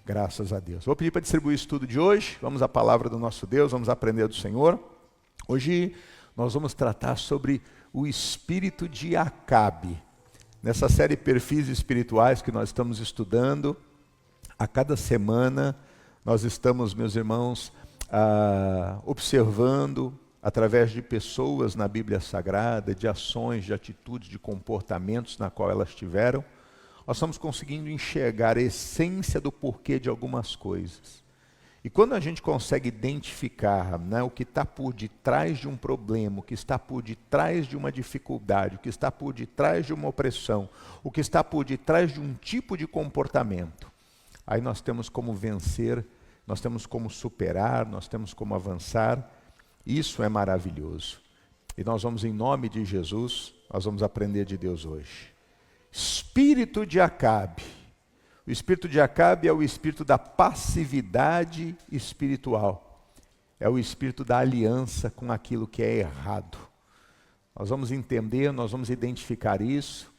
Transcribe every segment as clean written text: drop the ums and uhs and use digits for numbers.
Graças a Deus. Vou pedir para distribuir o estudo de hoje. Vamos à palavra do nosso Deus, vamos aprender do Senhor. Hoje nós vamos tratar sobre o espírito de Acabe. Nessa série Perfis Espirituais que nós estamos estudando, a cada semana nós estamos, meus irmãos, observando através de pessoas na Bíblia Sagrada, de ações, de atitudes, de comportamentos na qual elas tiveram, nós estamos conseguindo enxergar a essência do porquê de algumas coisas. E quando a gente consegue identificar, né, o que está por detrás de um problema, o que está por detrás de uma dificuldade, o que está por detrás de uma opressão, o que está por detrás de um tipo de comportamento, aí nós temos como vencer, nós temos como superar, nós temos como avançar. Isso é maravilhoso. E nós vamos, em nome de Jesus, nós vamos aprender de Deus hoje. Espírito de Acabe. O espírito de Acabe é o espírito da passividade espiritual. É o espírito da aliança com aquilo que é errado. Nós vamos entender, nós vamos identificar isso.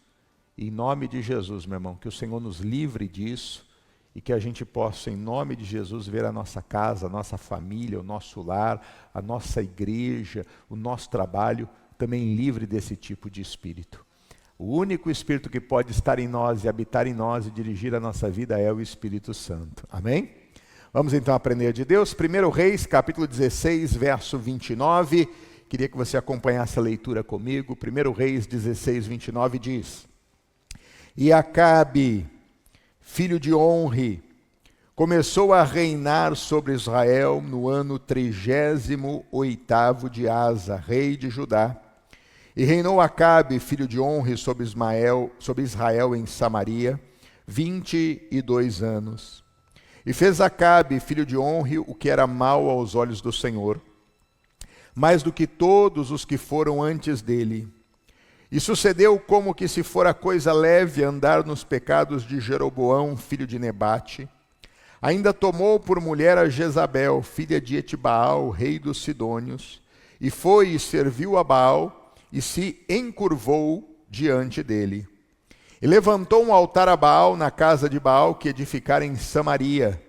E em nome de Jesus, meu irmão, que o Senhor nos livre disso e que a gente possa, em nome de Jesus, ver a nossa casa, a nossa família, o nosso lar, a nossa igreja, o nosso trabalho, também livre desse tipo de espírito. O único Espírito que pode estar em nós e habitar em nós e dirigir a nossa vida é o Espírito Santo. Amém? Vamos então aprender de Deus. 1 Reis, capítulo 16, verso 29. Queria que você acompanhasse a leitura comigo. 1 Reis 16, 29 diz: E Acabe, filho de Onri, começou a reinar sobre Israel no ano 38º de Asa, rei de Judá. E reinou Acabe, filho de Onri, sobre Israel em Samaria, 22 anos. E fez Acabe, filho de Onri, o que era mal aos olhos do Senhor, mais do que todos os que foram antes dele. E sucedeu como que se fora coisa leve andar nos pecados de Jeroboão, filho de Nebate. Ainda tomou por mulher a Jezabel, filha de Etibaal, rei dos Sidônios, e foi e serviu a Baal, e se encurvou diante dele. E levantou um altar a Baal na casa de Baal, que edificara em Samaria.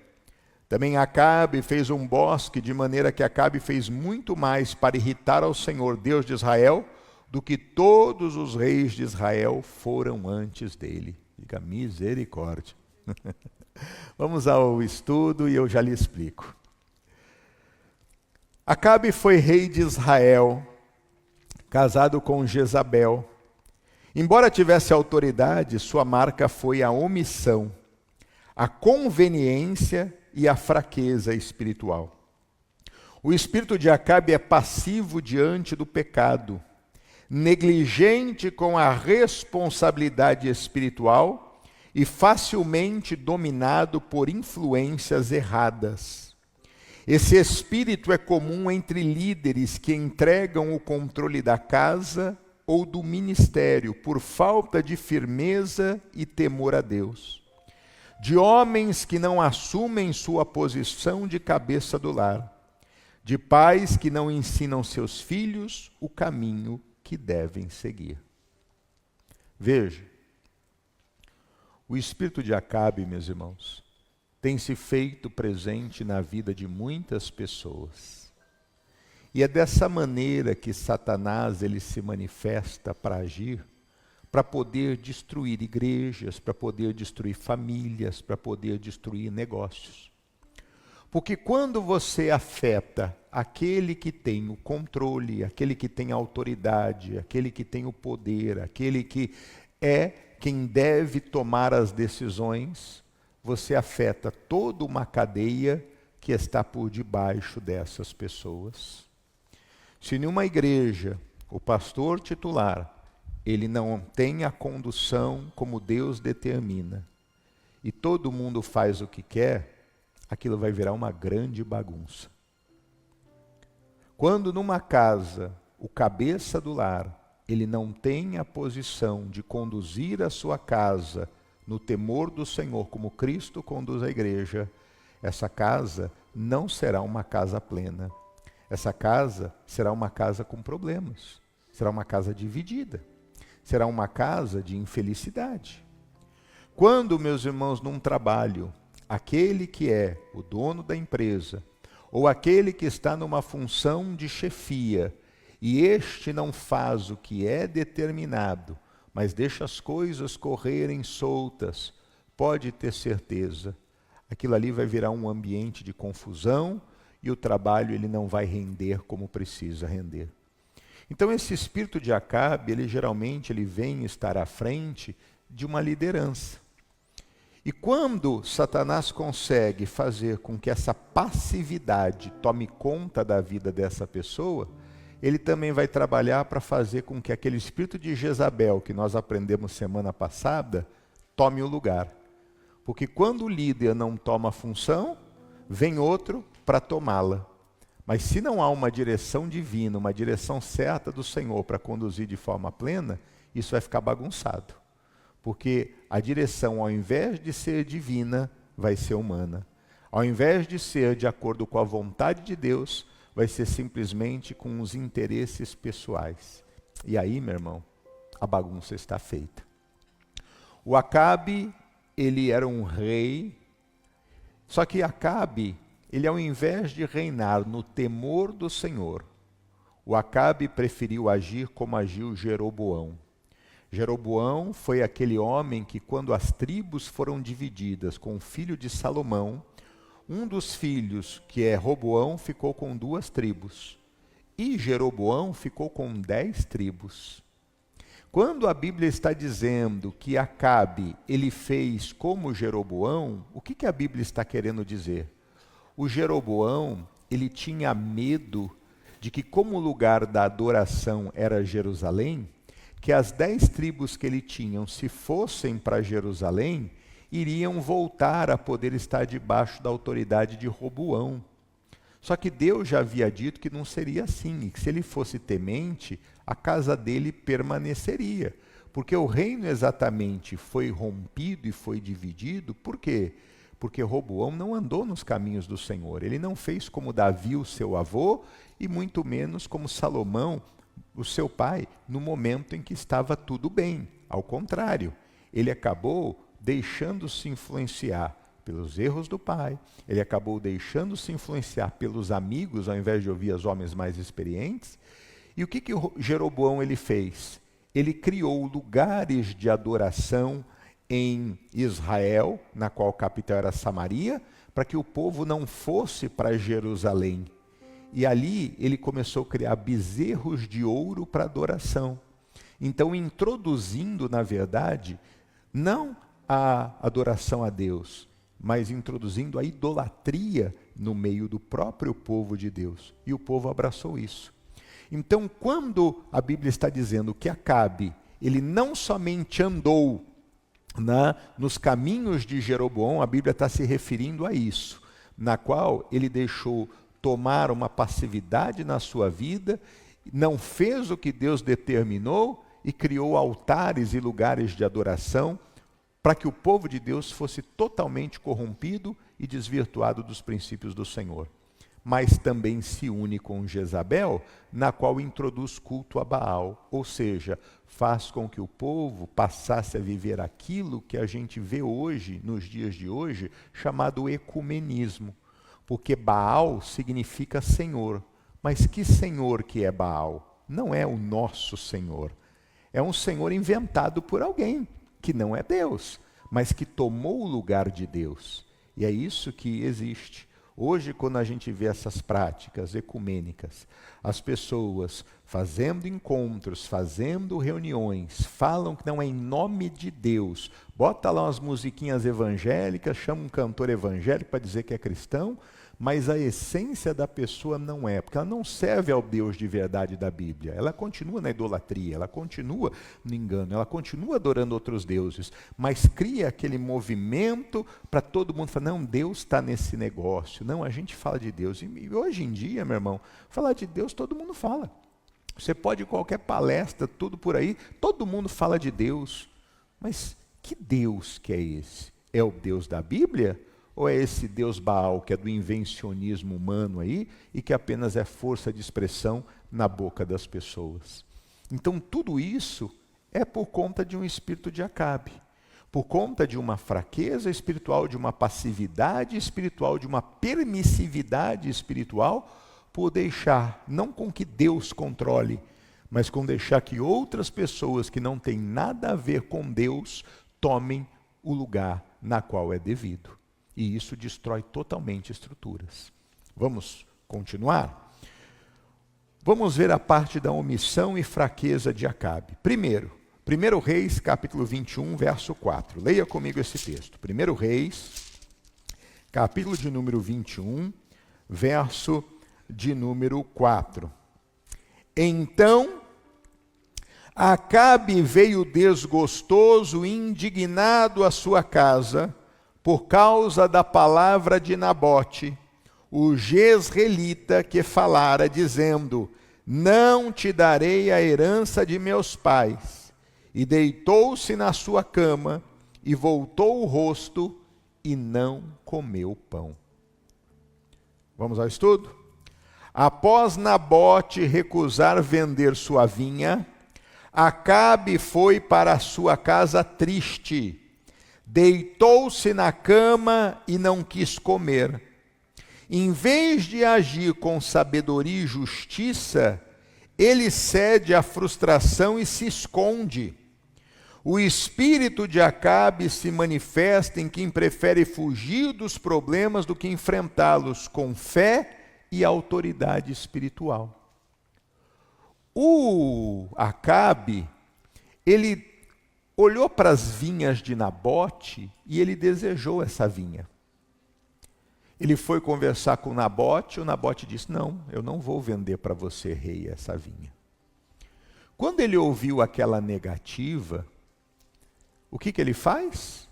Também Acabe fez um bosque, de maneira que Acabe fez muito mais para irritar ao Senhor, Deus de Israel, do que todos os reis de Israel foram antes dele. Diga misericórdia. Vamos ao estudo e eu já lhe explico. Acabe foi rei de Israel, casado com Jezabel. Embora tivesse autoridade, sua marca foi a omissão, a conveniência e a fraqueza espiritual. O espírito de Acabe é passivo diante do pecado, negligente com a responsabilidade espiritual e facilmente dominado por influências erradas. Esse espírito é comum entre líderes que entregam o controle da casa ou do ministério por falta de firmeza e temor a Deus. De homens que não assumem sua posição de cabeça do lar. De pais que não ensinam seus filhos o caminho que devem seguir. Veja, o espírito de Acabe, meus irmãos, tem se feito presente na vida de muitas pessoas. E é dessa maneira que Satanás ele se manifesta para agir, para poder destruir igrejas, para poder destruir famílias, para poder destruir negócios. Porque quando você afeta aquele que tem o controle, aquele que tem a autoridade, aquele que tem o poder, aquele que é quem deve tomar as decisões, você afeta toda uma cadeia que está por debaixo dessas pessoas. Se numa igreja o pastor titular, ele não tem a condução como Deus determina, e todo mundo faz o que quer, aquilo vai virar uma grande bagunça. Quando numa casa o cabeça do lar, ele não tem a posição de conduzir a sua casa no temor do Senhor, como Cristo conduz a igreja, essa casa não será uma casa plena. Essa casa será uma casa com problemas. Será uma casa dividida. Será uma casa de infelicidade. Quando, meus irmãos, num trabalho, aquele que é o dono da empresa, ou aquele que está numa função de chefia, e este não faz o que é determinado, mas deixa as coisas correrem soltas, pode ter certeza, aquilo ali vai virar um ambiente de confusão e o trabalho ele não vai render como precisa render. Então esse espírito de Acabe, ele geralmente vem estar à frente de uma liderança. E quando Satanás consegue fazer com que essa passividade tome conta da vida dessa pessoa, ele também vai trabalhar para fazer com que aquele espírito de Jezabel, que nós aprendemos semana passada, tome o lugar. Porque quando o líder não toma a função, vem outro para tomá-la. Mas se não há uma direção divina, uma direção certa do Senhor para conduzir de forma plena, isso vai ficar bagunçado. Porque a direção, ao invés de ser divina, vai ser humana. Ao invés de ser de acordo com a vontade de Deus, vai ser simplesmente com os interesses pessoais. E aí, meu irmão, a bagunça está feita. O Acabe, ele era um rei, só que Acabe, ele ao invés de reinar no temor do Senhor, o Acabe preferiu agir como agiu Jeroboão. Jeroboão foi aquele homem que, quando as tribos foram divididas com o filho de Salomão, um dos filhos, que é Roboão, ficou com 2 tribos. E Jeroboão ficou com 10 tribos. Quando a Bíblia está dizendo que Acabe, ele fez como Jeroboão, o que a Bíblia está querendo dizer? O Jeroboão, ele tinha medo de que, como o lugar da adoração era Jerusalém, que as 10 tribos que ele tinha, se fossem para Jerusalém, iriam voltar a poder estar debaixo da autoridade de Roboão. Só que Deus já havia dito que não seria assim, e que se ele fosse temente, a casa dele permaneceria. Porque o reino exatamente foi rompido e foi dividido, por quê? Porque Roboão não andou nos caminhos do Senhor. Ele não fez como Davi, o seu avô, e muito menos como Salomão, o seu pai, no momento em que estava tudo bem. Ao contrário, ele acabou deixando-se influenciar pelos erros do pai, ele acabou deixando-se influenciar pelos amigos, ao invés de ouvir os homens mais experientes. E o que Jeroboão ele fez? Ele criou lugares de adoração em Israel, na qual a capital era Samaria, para que o povo não fosse para Jerusalém. E ali ele começou a criar bezerros de ouro para adoração. Então, introduzindo, na verdade, não a adoração a Deus, mas introduzindo a idolatria no meio do próprio povo de Deus. E o povo abraçou isso. Então, quando a Bíblia está dizendo que Acabe, ele não somente andou nos caminhos de Jeroboão, a Bíblia está se referindo a isso, na qual ele deixou tomar uma passividade na sua vida, não fez o que Deus determinou e criou altares e lugares de adoração para que o povo de Deus fosse totalmente corrompido e desvirtuado dos princípios do Senhor. Mas também se une com Jezabel, na qual introduz culto a Baal, ou seja, faz com que o povo passasse a viver aquilo que a gente vê hoje, nos dias de hoje, chamado ecumenismo. Porque Baal significa Senhor. Mas que Senhor que é Baal? Não é o nosso Senhor. É um Senhor inventado por alguém, que não é Deus, mas que tomou o lugar de Deus. E é isso que existe. Hoje, quando a gente vê essas práticas ecumênicas, as pessoas fazendo encontros, fazendo reuniões, falam que não é em nome de Deus, bota lá umas musiquinhas evangélicas, chama um cantor evangélico para dizer que é cristão, mas a essência da pessoa não é, porque ela não serve ao Deus de verdade da Bíblia. Ela continua na idolatria, ela continua no engano, ela continua adorando outros deuses, mas cria aquele movimento para todo mundo falar, não, Deus está nesse negócio. Não, a gente fala de Deus. E hoje em dia, meu irmão, falar de Deus todo mundo fala. Você pode ir qualquer palestra, tudo por aí, todo mundo fala de Deus. Mas que Deus que é esse? É o Deus da Bíblia? Ou é esse Deus Baal, que é do invencionismo humano aí, e que apenas é força de expressão na boca das pessoas? Então, tudo isso é por conta de um espírito de Acabe. por conta de uma fraqueza espiritual, de uma passividade espiritual, de uma permissividade espiritual, por deixar, não com que Deus controle, mas com deixar que outras pessoas que não têm nada a ver com Deus tomem o lugar na qual é devido. E isso destrói totalmente estruturas. Vamos continuar? Vamos ver a parte da omissão e fraqueza de Acabe. Primeiro, 1 Reis, capítulo 21, verso 4. Leia comigo esse texto. 1 Reis, capítulo de número 21, verso de número 4. Então, Acabe veio desgostoso e indignado à sua casa, por causa da palavra de Nabote, o jezreelita, que falara, dizendo: não te darei a herança de meus pais. E deitou-se na sua cama, e voltou o rosto, e não comeu pão. Vamos ao estudo? Após Nabote recusar vender sua vinha, Acabe foi para a sua casa triste, deitou-se na cama e não quis comer. Em vez de agir com sabedoria e justiça, ele cede à frustração e se esconde. O espírito de Acabe se manifesta em quem prefere fugir dos problemas do que enfrentá-los com fé e autoridade espiritual. O Acabe, ele olhou para as vinhas de Nabote e ele desejou essa vinha. Ele foi conversar com Nabote, o Nabote disse: não, eu não vou vender para você, rei, essa vinha. Quando ele ouviu aquela negativa, o que ele faz?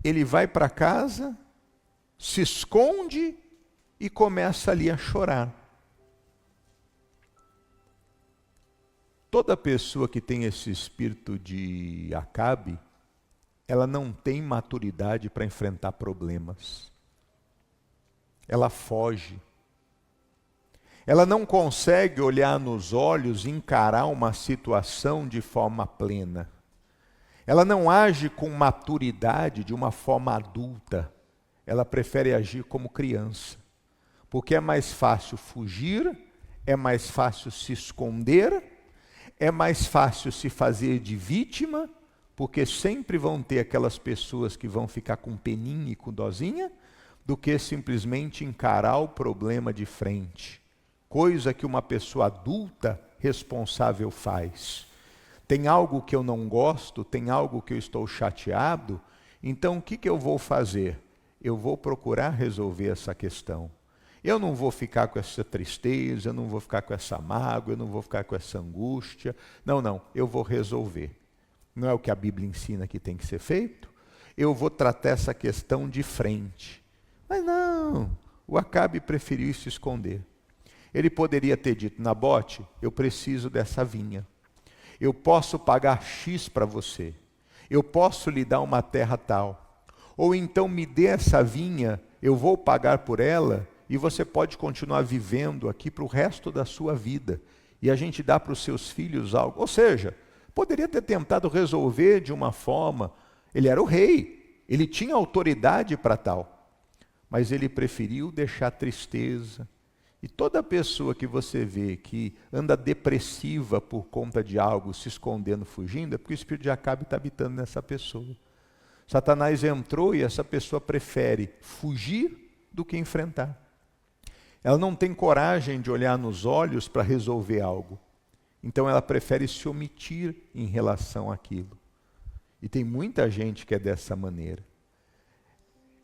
Ele vai para casa, se esconde e começa ali a chorar. Toda pessoa que tem esse espírito de Acabe, ela não tem maturidade para enfrentar problemas. Ela foge. Ela não consegue olhar nos olhos e encarar uma situação de forma plena. Ela não age com maturidade de uma forma adulta. Ela prefere agir como criança. Porque é mais fácil fugir, é mais fácil se esconder, é mais fácil se fazer de vítima, porque sempre vão ter aquelas pessoas que vão ficar com peninha e com dozinha, do que simplesmente encarar o problema de frente. Coisa que uma pessoa adulta responsável faz. Tem algo que eu não gosto, tem algo que eu estou chateado, então o que eu vou fazer? Eu vou procurar resolver essa questão. Eu não vou ficar com essa tristeza, eu não vou ficar com essa mágoa, eu não vou ficar com essa angústia. Não, eu vou resolver. Não é o que a Bíblia ensina que tem que ser feito? Eu vou tratar essa questão de frente. Mas não, o Acabe preferiu se esconder. Ele poderia ter dito: Nabote, eu preciso dessa vinha. Eu posso pagar X para você. Eu posso lhe dar uma terra tal. Ou então me dê essa vinha, eu vou pagar por ela e você pode continuar vivendo aqui para o resto da sua vida. E a gente dá para os seus filhos algo. Ou seja, poderia ter tentado resolver de uma forma. Ele era o rei, ele tinha autoridade para tal. Mas ele preferiu deixar tristeza. E toda pessoa que você vê que anda depressiva por conta de algo, se escondendo, fugindo, é porque o espírito de Acabe está habitando nessa pessoa. Satanás entrou e essa pessoa prefere fugir do que enfrentar. Ela não tem coragem de olhar nos olhos para resolver algo. Então ela prefere se omitir em relação àquilo. E tem muita gente que é dessa maneira.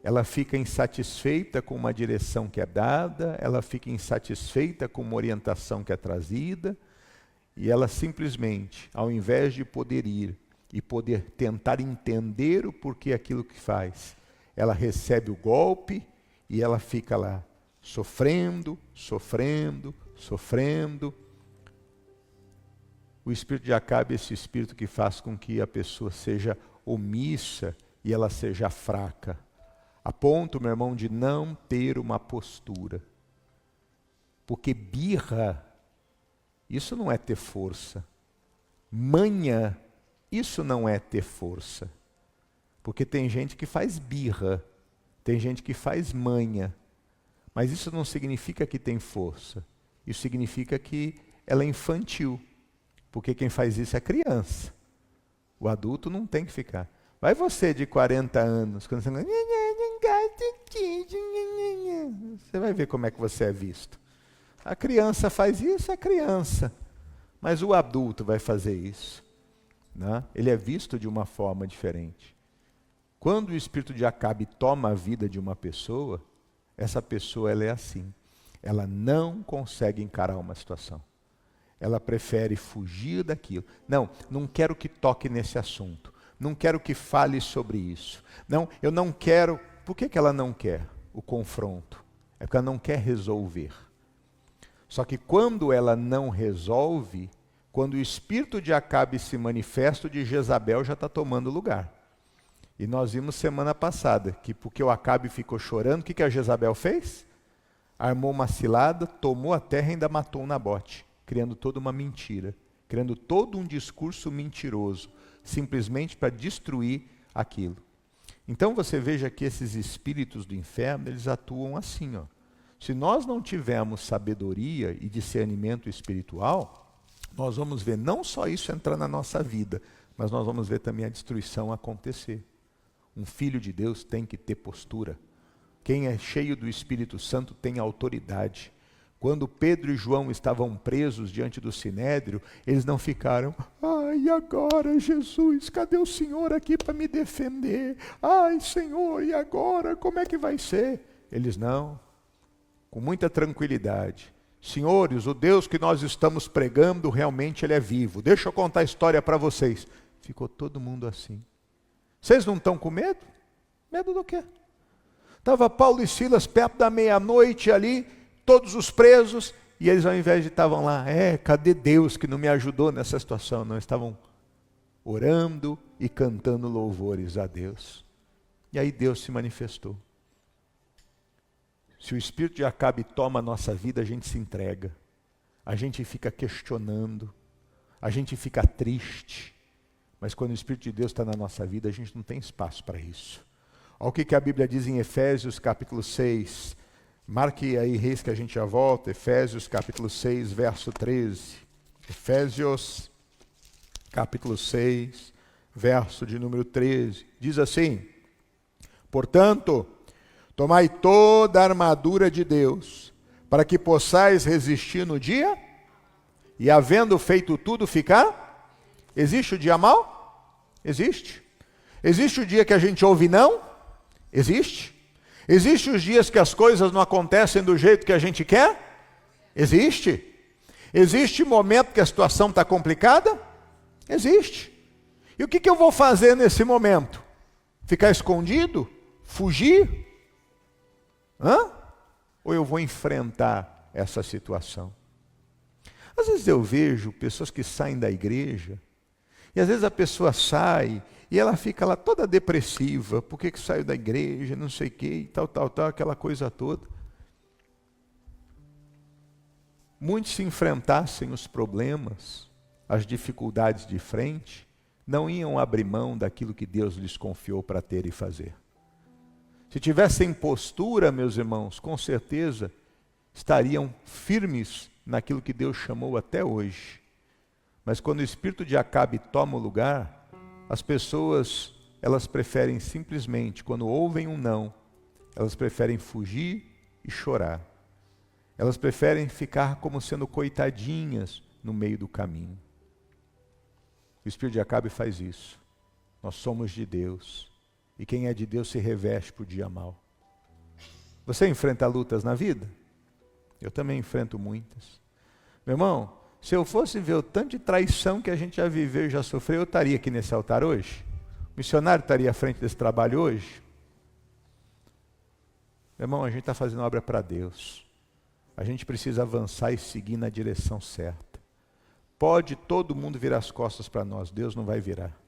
Ela fica insatisfeita com uma direção que é dada, ela fica insatisfeita com uma orientação que é trazida, e ela simplesmente, ao invés de poder ir e poder tentar entender o porquê aquilo que faz, ela recebe o golpe e ela fica lá, sofrendo. O espírito de Acabe é esse espírito que faz com que a pessoa seja omissa e ela seja fraca. A ponto, meu irmão, de não ter uma postura. Porque birra, isso não é ter força. Manha, isso não é ter força. Porque tem gente que faz birra, tem gente que faz manha, mas isso não significa que tem força. Isso significa que ela é infantil, porque quem faz isso é criança. O adulto não tem que ficar. Vai você de 40 anos, quando você vai ver como é que você é visto. A criança faz isso, é criança. Mas o adulto vai fazer isso, né? Ele é visto de uma forma diferente. Quando o espírito de Acabe toma a vida de uma pessoa, essa pessoa ela é assim. Ela não consegue encarar uma situação. Ela prefere fugir daquilo. Não quero que toque nesse assunto. Não quero que fale sobre isso. Não, eu não quero. Por que ela não quer o confronto? É porque ela não quer resolver. Só que quando ela não resolve, quando o espírito de Acabe se manifesta, o de Jezabel já está tomando lugar. E nós vimos semana passada que porque o Acabe ficou chorando, o que a Jezabel fez? Armou uma cilada, tomou a terra e ainda matou um Nabote, criando toda uma mentira, criando todo um discurso mentiroso, simplesmente para destruir aquilo. Então você veja que esses espíritos do inferno, eles atuam assim, ó. Se nós não tivermos sabedoria e discernimento espiritual, nós vamos ver não só isso entrar na nossa vida, mas nós vamos ver também a destruição acontecer. Um filho de Deus tem que ter postura. Quem é cheio do Espírito Santo tem autoridade. Quando Pedro e João estavam presos diante do Sinédrio, eles não ficaram, ai, agora, Jesus, cadê o Senhor aqui para me defender? Ai, Senhor, e agora, como é que vai ser? Eles não, com muita tranquilidade. Senhores, o Deus que nós estamos pregando, realmente Ele é vivo. Deixa eu contar a história para vocês. Ficou todo mundo assim. Vocês não estão com medo? Medo do quê? Estava Paulo e Silas perto da meia-noite ali, todos os presos, e eles ao invés de estavam lá, cadê Deus que não me ajudou nessa situação? Não, estavam orando e cantando louvores a Deus. E aí Deus se manifestou. Se o espírito de Acabe toma a nossa vida, a gente se entrega. A gente fica questionando, a gente fica triste. Mas quando o Espírito de Deus está na nossa vida, a gente não tem espaço para isso. Olha o que a Bíblia diz em Efésios capítulo 6. Marque aí, reis, que a gente já volta. Efésios capítulo 6, verso 13. Efésios capítulo 6, verso de número 13. Diz assim: portanto, tomai toda a armadura de Deus, para que possais resistir no dia, e havendo feito tudo, ficar. Existe o dia mau? Existe. Existe o dia que a gente ouve não? Existe. Existe os dias que as coisas não acontecem do jeito que a gente quer? Existe. Existe momento que a situação está complicada? Existe. E o que eu vou fazer nesse momento? Ficar escondido? Fugir? Ou eu vou enfrentar essa situação? Às vezes eu vejo pessoas que saem da igreja, e às vezes a pessoa sai e ela fica lá toda depressiva, por que saiu da igreja, não sei o que, e tal, aquela coisa toda. Muitos se enfrentassem os problemas, as dificuldades de frente, não iam abrir mão daquilo que Deus lhes confiou para ter e fazer. Se tivessem postura, meus irmãos, com certeza estariam firmes naquilo que Deus chamou até hoje. Mas quando o espírito de Acabe toma o lugar, as pessoas, elas preferem simplesmente, quando ouvem um não, elas preferem fugir e chorar. Elas preferem ficar como sendo coitadinhas no meio do caminho. O espírito de Acabe faz isso. Nós somos de Deus. E quem é de Deus se reveste para o dia mau. Você enfrenta lutas na vida? Eu também enfrento muitas. Meu irmão, se eu fosse ver o tanto de traição que a gente já viveu e já sofreu, eu estaria aqui nesse altar hoje? O missionário estaria à frente desse trabalho hoje? Meu irmão, a gente está fazendo obra para Deus. A gente precisa avançar e seguir na direção certa. Pode todo mundo virar as costas para nós, Deus não vai virar.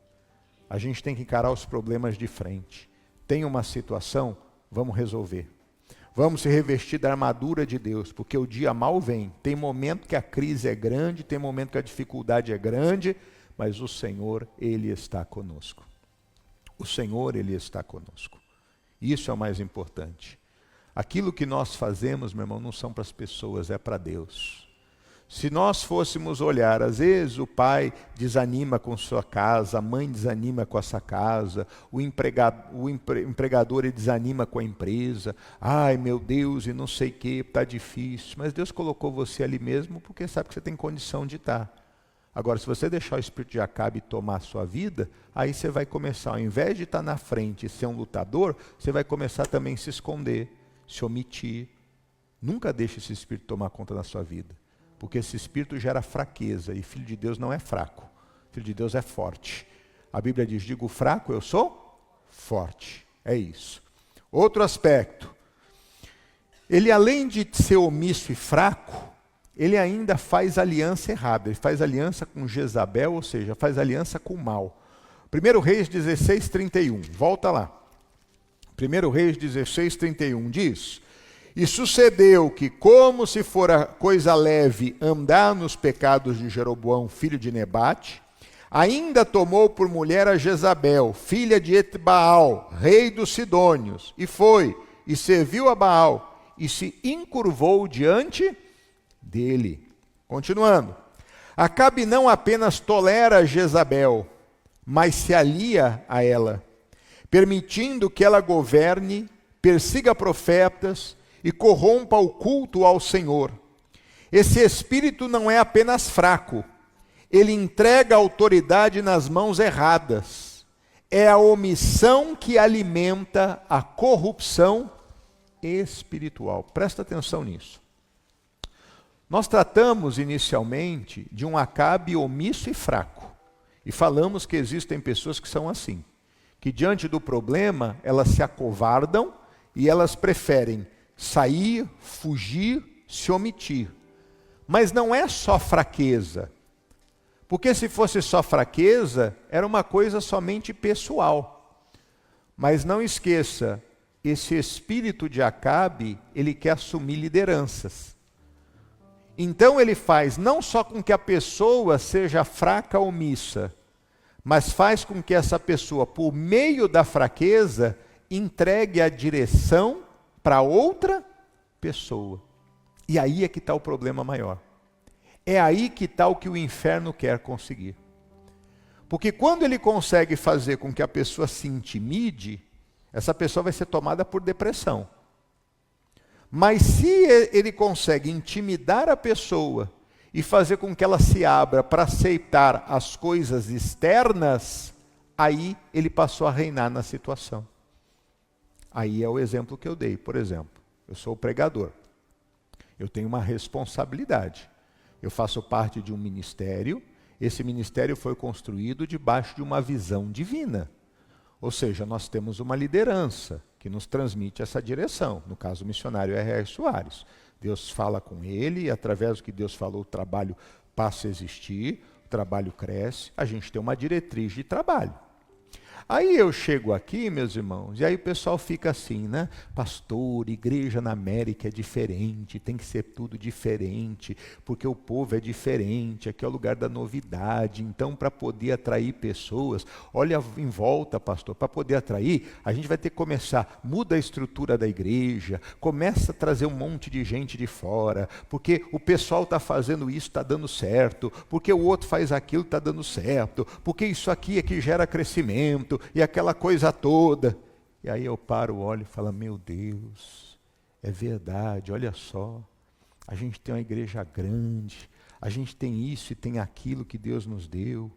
A gente tem que encarar os problemas de frente. Tem uma situação, vamos resolver. Vamos se revestir da armadura de Deus, porque o dia mal vem. Tem momento que a crise é grande, tem momento que a dificuldade é grande, mas o Senhor, Ele está conosco. O Senhor, Ele está conosco. Isso é o mais importante. Aquilo que nós fazemos, meu irmão, não são para as pessoas, é para Deus. Se nós fôssemos olhar, às vezes o pai desanima com sua casa, a mãe desanima com essa casa, o empregador ele desanima com a empresa. Ai meu Deus, e não sei o que, está difícil. Mas Deus colocou você ali mesmo porque sabe que você tem condição de estar. Agora, se você deixar o espírito de Acabe tomar a sua vida, aí você vai começar, ao invés de estar na frente e ser um lutador, você vai começar também a se esconder, se omitir. Nunca deixe esse espírito tomar conta da sua vida. Porque esse espírito gera fraqueza, e filho de Deus não é fraco, filho de Deus é forte. A Bíblia diz, digo fraco, eu sou forte, é isso. Outro aspecto, ele além de ser omisso e fraco, ele ainda faz aliança errada, ele faz aliança com Jezabel, ou seja, faz aliança com o mal. 1 Reis 16:31, volta lá. 1 Reis 16:31 diz... E sucedeu que, como se fora coisa leve andar nos pecados de Jeroboão, filho de Nebate, ainda tomou por mulher a Jezabel, filha de Etbaal, rei dos Sidônios, e foi, e serviu a Baal, e se encurvou diante dele. Continuando. Acabe não apenas tolera Jezabel, mas se alia a ela, permitindo que ela governe, persiga profetas, e corrompa o culto ao Senhor. Esse espírito não é apenas fraco, ele entrega a autoridade nas mãos erradas. É a omissão que alimenta a corrupção espiritual. Presta atenção nisso. Nós tratamos inicialmente de um Acabe omisso e fraco. E falamos que existem pessoas que são assim, que diante do problema elas se acovardam e elas preferem sair, fugir, se omitir. Mas não é só fraqueza. Porque se fosse só fraqueza, era uma coisa somente pessoal. Mas não esqueça, esse espírito de Acabe, ele quer assumir lideranças. Então ele faz não só com que a pessoa seja fraca ou omissa, mas faz com que essa pessoa, por meio da fraqueza, entregue a direção para outra pessoa. E aí é que está o problema maior. É aí que está o que o inferno quer conseguir. Porque quando ele consegue fazer com que a pessoa se intimide, essa pessoa vai ser tomada por depressão. Mas se ele consegue intimidar a pessoa e fazer com que ela se abra para aceitar as coisas externas, aí ele passou a reinar na situação. Aí é o exemplo que eu dei. Por exemplo, eu sou o pregador. Eu tenho uma responsabilidade. Eu faço parte de um ministério. Esse ministério foi construído debaixo de uma visão divina. Ou seja, nós temos uma liderança que nos transmite essa direção. No caso, o missionário R.R. Soares. Deus fala com ele e através do que Deus falou, o trabalho passa a existir, o trabalho cresce, a gente tem uma diretriz de trabalho. Aí eu chego aqui, meus irmãos, e aí o pessoal fica assim, né? Pastor, igreja na América é diferente, tem que ser tudo diferente, porque o povo é diferente, aqui é o lugar da novidade. Então, para poder atrair pessoas, olha em volta, pastor, para poder atrair, a gente vai ter que começar, muda a estrutura da igreja, começa a trazer um monte de gente de fora, porque o pessoal está fazendo isso, está dando certo, porque o outro faz aquilo, está dando certo, porque isso aqui é que gera crescimento, e aquela coisa toda. E aí eu paro, olho e falo, meu Deus, é verdade, olha só, a gente tem uma igreja grande, a gente tem isso e tem aquilo que Deus nos deu,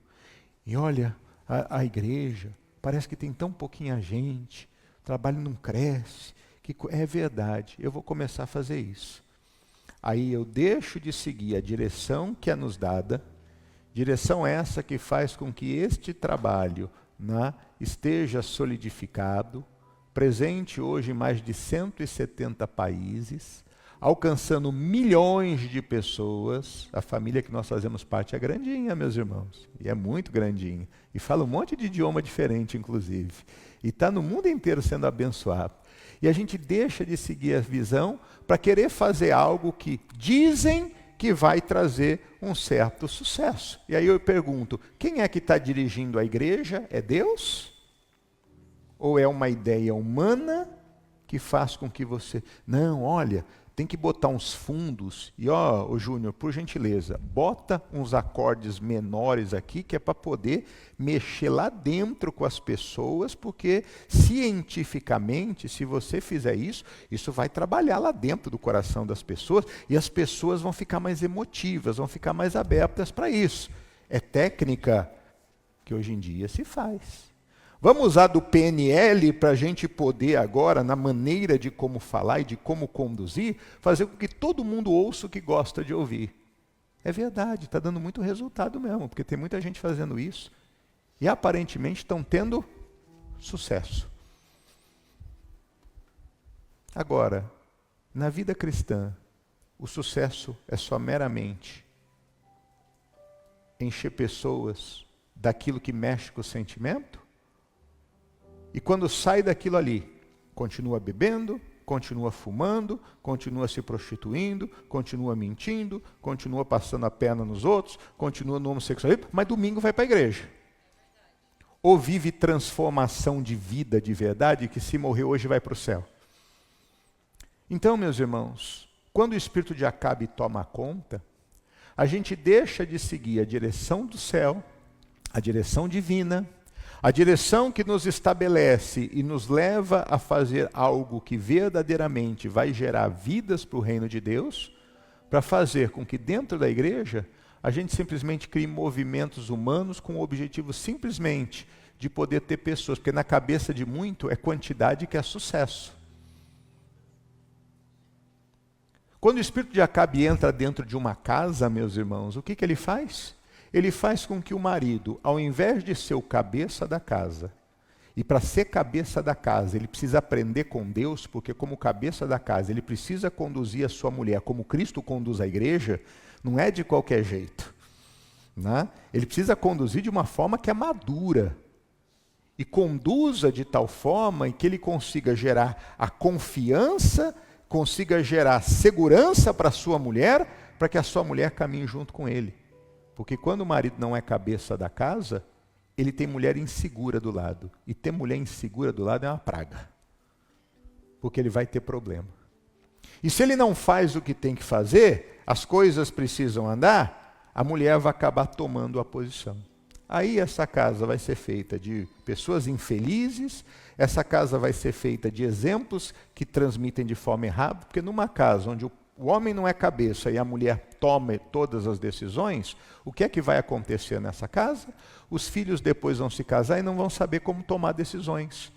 e olha, a igreja, parece que tem tão pouquinha gente, o trabalho não cresce, que é verdade, eu vou começar a fazer isso. Aí eu deixo de seguir a direção que é nos dada, direção essa que faz com que este trabalho esteja solidificado, presente hoje em mais de 170 países, alcançando milhões de pessoas. A família que nós fazemos parte é grandinha, meus irmãos, e é muito grandinha, e fala um monte de idioma diferente, inclusive, e está no mundo inteiro sendo abençoado. E a gente deixa de seguir a visão para querer fazer algo que dizem que vai trazer um certo sucesso. E aí eu pergunto, quem é que está dirigindo a igreja? É Deus? Ou é uma ideia humana que faz com que você... Não, olha, tem que botar uns fundos. E ô Júnior, por gentileza, bota uns acordes menores aqui, que é para poder mexer lá dentro com as pessoas, porque cientificamente, se você fizer isso, isso vai trabalhar lá dentro do coração das pessoas, e as pessoas vão ficar mais emotivas, vão ficar mais abertas para isso. É técnica que hoje em dia se faz. Vamos usar do PNL para a gente poder agora, na maneira de como falar e de como conduzir, fazer com que todo mundo ouça o que gosta de ouvir. É verdade, está dando muito resultado mesmo, porque tem muita gente fazendo isso e aparentemente estão tendo sucesso. Agora, na vida cristã, o sucesso é só meramente encher pessoas daquilo que mexe com o sentimento? E quando sai daquilo ali, continua bebendo, continua fumando, continua se prostituindo, continua mentindo, continua passando a perna nos outros, continua no homossexualismo, mas domingo vai para a igreja. Ou vive transformação de vida de verdade, que se morrer hoje vai para o céu. Então, meus irmãos, quando o espírito de Acabe toma conta, a gente deixa de seguir a direção do céu, a direção divina, a direção que nos estabelece e nos leva a fazer algo que verdadeiramente vai gerar vidas para o reino de Deus, para fazer com que dentro da igreja a gente simplesmente crie movimentos humanos com o objetivo simplesmente de poder ter pessoas, porque na cabeça de muito é quantidade que é sucesso. Quando o espírito de Acabe entra dentro de uma casa, meus irmãos, o que ele faz? Ele faz com que o marido, ao invés de ser o cabeça da casa, e para ser cabeça da casa, ele precisa aprender com Deus, porque como cabeça da casa, ele precisa conduzir a sua mulher como Cristo conduz a igreja, não é de qualquer jeito. Né? Ele precisa conduzir de uma forma que é madura, e conduza de tal forma em que ele consiga gerar a confiança, consiga gerar segurança para a sua mulher, para que a sua mulher caminhe junto com ele. Porque quando o marido não é cabeça da casa, ele tem mulher insegura do lado. E ter mulher insegura do lado é uma praga. Porque ele vai ter problema. E se ele não faz o que tem que fazer, as coisas precisam andar, a mulher vai acabar tomando a posição. Aí essa casa vai ser feita de pessoas infelizes, essa casa vai ser feita de exemplos que transmitem de forma errada, porque numa casa onde o homem não é cabeça e a mulher toma todas as decisões, o que é que vai acontecer nessa casa? Os filhos depois vão se casar e não vão saber como tomar decisões.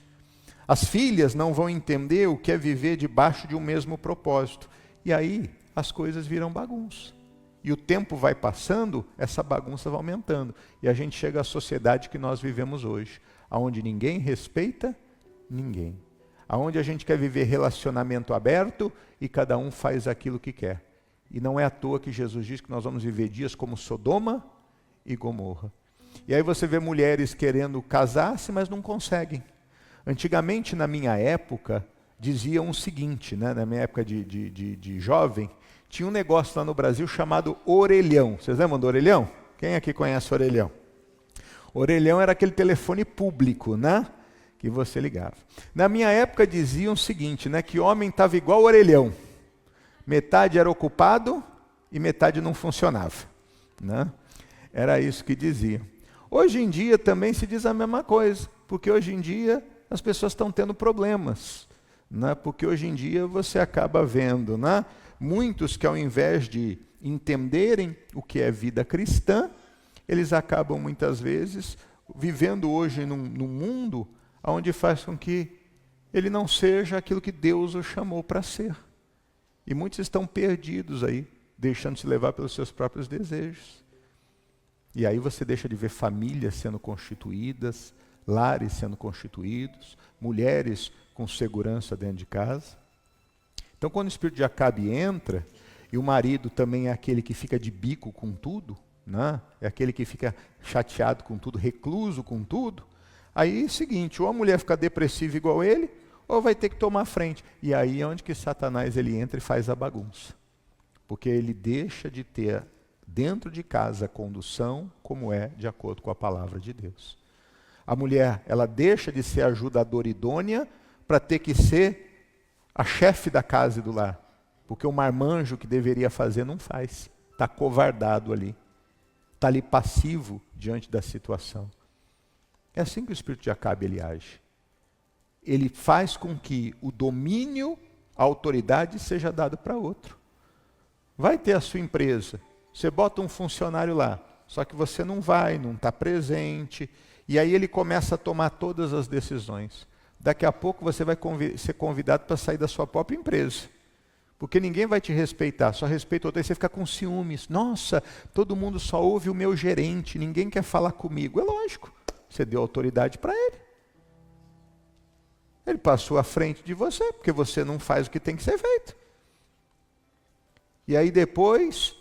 As filhas não vão entender o que é viver debaixo de um mesmo propósito. E aí as coisas viram bagunça. E o tempo vai passando, essa bagunça vai aumentando. E a gente chega à sociedade que nós vivemos hoje, onde ninguém respeita ninguém. Onde a gente quer viver relacionamento aberto e cada um faz aquilo que quer. E não é à toa que Jesus diz que nós vamos viver dias como Sodoma e Gomorra. E aí você vê mulheres querendo casar-se, mas não conseguem. Antigamente, na minha época, diziam o seguinte, né? Na minha época de jovem, tinha um negócio lá no Brasil chamado orelhão. Vocês lembram do orelhão? Quem aqui conhece o orelhão? Orelhão era aquele telefone público, né? Que você ligava. Na minha época diziam o seguinte, né, que homem estava igual orelhão. Metade era ocupado e metade não funcionava. Né? Era isso que diziam. Hoje em dia também se diz a mesma coisa, porque hoje em dia as pessoas estão tendo problemas. Né? Porque hoje em dia você acaba vendo, né, muitos que ao invés de entenderem o que é vida cristã, eles acabam muitas vezes vivendo hoje num mundo onde faz com que ele não seja aquilo que Deus o chamou para ser. E muitos estão perdidos aí, deixando-se levar pelos seus próprios desejos. E aí você deixa de ver famílias sendo constituídas, lares sendo constituídos, mulheres com segurança dentro de casa. Então, quando o espírito de Acabe entra, e o marido também é aquele que fica de bico com tudo, né? É aquele que fica chateado com tudo, recluso com tudo, aí é o seguinte, ou a mulher fica depressiva igual ele, ou vai ter que tomar a frente. E aí é onde que Satanás ele entra e faz a bagunça. Porque ele deixa de ter dentro de casa a condução como é de acordo com a palavra de Deus. A mulher, ela deixa de ser ajudadora idônea para ter que ser a chefe da casa e do lar. Porque o marmanjo que deveria fazer não faz. Está covardado ali. Está ali passivo diante da situação. É assim que o espírito de Acabe ele age. Ele faz com que o domínio, a autoridade seja dado para outro. Vai ter a sua empresa. Você bota um funcionário lá. Só que você não vai, não está presente. E aí ele começa a tomar todas as decisões. Daqui a pouco você vai ser convidado para sair da sua própria empresa. Porque ninguém vai te respeitar, só respeita outro. Aí você fica com ciúmes. Nossa, todo mundo só ouve o meu gerente, ninguém quer falar comigo. É lógico, você deu autoridade para ele. Ele passou à frente de você, porque você não faz o que tem que ser feito. E aí depois,